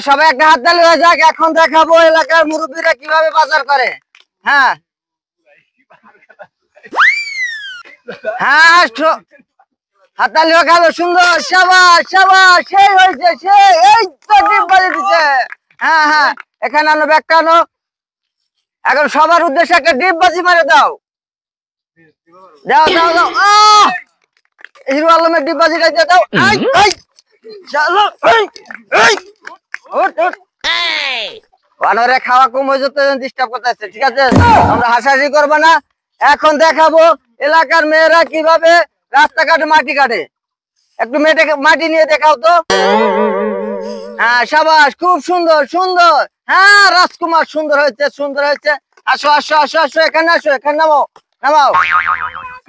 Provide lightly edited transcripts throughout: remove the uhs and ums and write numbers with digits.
সবাই একটা হাততালি হয়ে যাক। এখন দেখাবো এলাকার মুরব্বীরা কিভাবে বাজার করে। হ্যাঁ হ্যাঁ, হাততালি খাবে সুন্দর, শাবাশ শাবাশ, সেই হয়েছে, সেই এই তো ডিম বাজি দিচ্ছে। হ্যাঁ হ্যাঁ, এখানে আনো ব্যাগটা আনো। এখন সবার উদ্দেশ্যে একটা ডিম বাজি মারে দাও, দাও দাও দাও। হিরো আলমের ডিম বাজিটা দিয়ে দাও। চলো, ওরে খাওয়া কম হয়ে যেতে ডিস্টার্ব করতেছে, ঠিক আছে? আমরা হাসাহাসি করবো না। এখন দেখাবো এলাকার মেয়েরা কিভাবে রাস্তাঘাটে মাটি কাটে। একটু মাটি নিয়ে দেখাও তো। হ্যাঁ সাবাস, খুব সুন্দর সুন্দর। হ্যাঁ রাজকুমার, সুন্দর হয়েছে সুন্দর হয়েছে। আসো আসো আসো আসো, এখানে আসো, এখানে নামাও নামাও।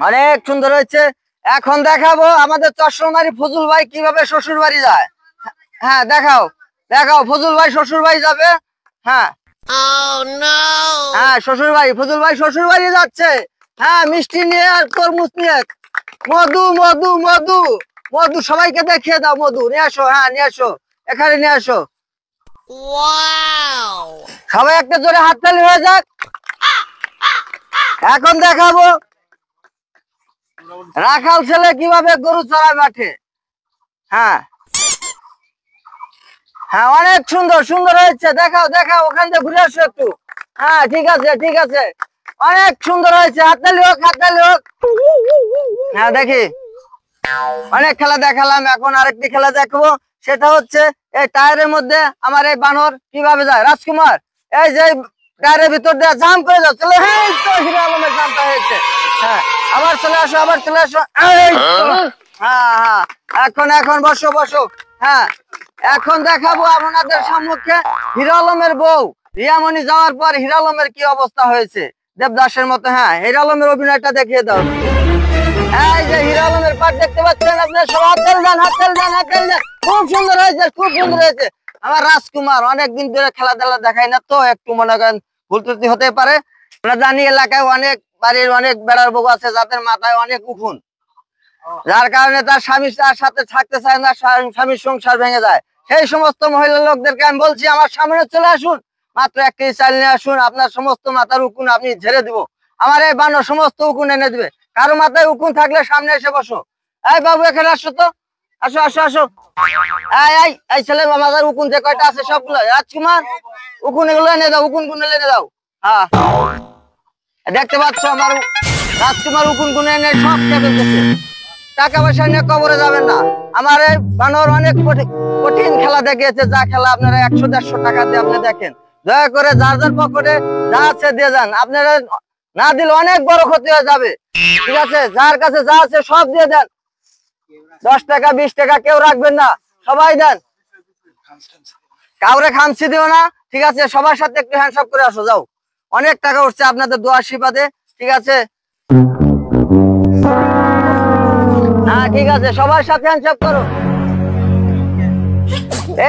অনেক সুন্দর হয়েছে। এখন দেখাবো আমাদের চশমারি ফজল ভাই কিভাবে শ্বশুর বাড়ি যায়। হ্যাঁ দেখাও দেখাও, ফজল ভাই শ্বশুর বাড়ি যাবে। হ্যাঁ হ্যাঁ, শ্বশুর বাড়ি, ফজল ভাই শ্বশুর বাড়ি যাচ্ছে। হ্যাঁ, মিষ্টি নিয়ে আর তরমুজ নিয়ে, মধু মধু মধু মধু, সবাইকে দেখিয়ে দাও। মধু নিয়ে আসো, হ্যাঁ নিয়ে আসো, এখানে নিয়ে আসো। সবাই একটা জোরে হাততালি হয়ে যাক। এখন দেখাবো রাখাল ছেলে কিভাবে গরু চড়ায় মাঠে। হ্যাঁ হ্যাঁ, অনেক সুন্দর সুন্দর হয়েছে। দেখাও দেখাও, ওখান থেকে ঘুরে আসো একটু। হ্যাঁ ঠিক আছে ঠিক আছে, অনেক সুন্দর হয়েছে। হাততালি হোক, হাততালি হোক। হ্যাঁ দেখি, অনেক খেলা দেখালাম। এখন আরেকটি খেলা দেখবো, সেটা হচ্ছে এই টায়ারের মধ্যে আমার এই বানর কিভাবে যায়। রাজকুমার, এই যে টায়ারের ভিতর দিয়ে জাম করে যাও। চলো, হ্যাঁ তো হিরো আলমের জামটা হয়েছে। হ্যাঁ আবার চলে আসো, আবার চলে আসো। হ্যাঁ হ্যাঁ, এখন এখন বসো বসো। হ্যাঁ, এখন দেখাবো আপনাদের সম্মুখে হিরো আলমের বউ রিয়ামণি যাওয়ার পর হিরো আলমের কি অবস্থা হয়েছে, দেবদাসের মতো। হ্যাঁ, হিরো আলমের অভিনয়টা দেখিয়ে দাও। এই যে হিরো আলমের পাট দেখতে পাচ্ছেন আপনার, সব হাততালি দেন, হাততালি দেন, হাততালি দেন। খুব সুন্দর হয়েছে, খুব সুন্দর হয়েছে। আমার রাজকুমার অনেকদিন ধরে খেলাধুলা দেখাই না, তো একটু মনে করেন ভুল ত্রুটি হতে পারে। আমরা জানি এলাকায় অনেক বাড়ির অনেক বেড়ার বউ আছে যাদের মাথায় অনেক উকুন, যার কারণে তার স্বামী তার সাথে থাকতে চায় না, স্বামীর সংসার ভেঙে যায়। সেই সমস্ত মহিলা লোকদেরকে আমি বলছি, আমার সামনে চলে আসুন, মাত্র একটি চাল নিয়ে আসুন, আপনার সমস্ত মাথার উকুন আমি ঝেড়ে দিব। আমার এই বানর সমস্ত উকুন এনে দিবে। কারো মাথায় উকুন থাকলে সামনে এসে বসো। এই বাবু, এখানে আসো তো, আসো আসো আসো। এই ছেলে, মাথার উকুন যে কয়টা আছে সবগুলো। রাজকুমার, উকুন এগুলো এনে দাও, উকুন গুলো এনে দাও। হ্যাঁ, দেখতে পাচ্ছ আমার রাজকুমার উকুন গুলো এনে সব খেয়ে ফেলতেছে। টাকা পয়সা নিয়ে কবরে যাবেন না। আমার এই বানর অনেক কঠিন খেলা দেখিয়েছে, যা খেলা আপনারা 100-150 টাকা দিয়ে আপনি দেখেন। দয়া করে যার যার পকেটে যা আছে দিয়ে যান, আপনারা না দিলে অনেক বড় ক্ষতি হয়ে যাবে, ঠিক আছে? যার কাছে যা আছে সব দিয়ে দেন। 10 টাকা 20 টাকা কেউ রাখবেন না, সবাই দেন। কাউরে খামছি দিও না, ঠিক আছে? সবার সাথে একটু হ্যান্ডশেক করে আসো, যাও। অনেক টাকা উঠছে আপনাদের দোয়া আশীর্বাদে, ঠিক আছে? হ্যাঁ ঠিক আছে, সবার সাথে হ্যান্ডশেক করো।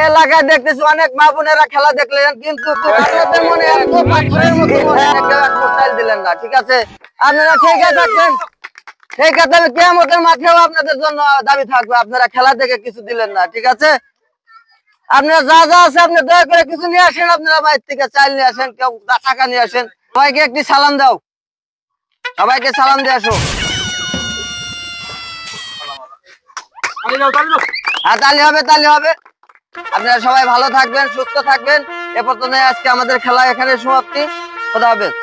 এলাকায় দেখতেছি অনেক মা বোনেরা খেলা দেখলেন, কিন্তু আপনাদের মনে এত পাথরের মতো দিলেন না, ঠিক আছে? আপনারা ঠিকই থাকবেন, ঠিক আছে? কিয়ামতের মাঠেও আপনাদের জন্য দাবি থাকবে, আপনারা খেলা দেখে কিছু দিলেন না, ঠিক আছে? আপনারা যা যা আছে আপনি দয়া করে কিছু নিয়ে আসেন, আপনারা বাইরে থেকে চাল নিয়ে আসেন, কেউ টাকা নিয়ে আসেন। সবাইকে একটি সালাম দাও, সবাইকে সালাম দিয়ে আসো। হ্যাঁ তালি হবে, তালি হবে। আপনারা সবাই ভালো থাকবেন, সুস্থ থাকবেন। এ পর্যন্ত আজকে আমাদের খেলা এখানে সমাপ্তি। খোদা হাফেজ।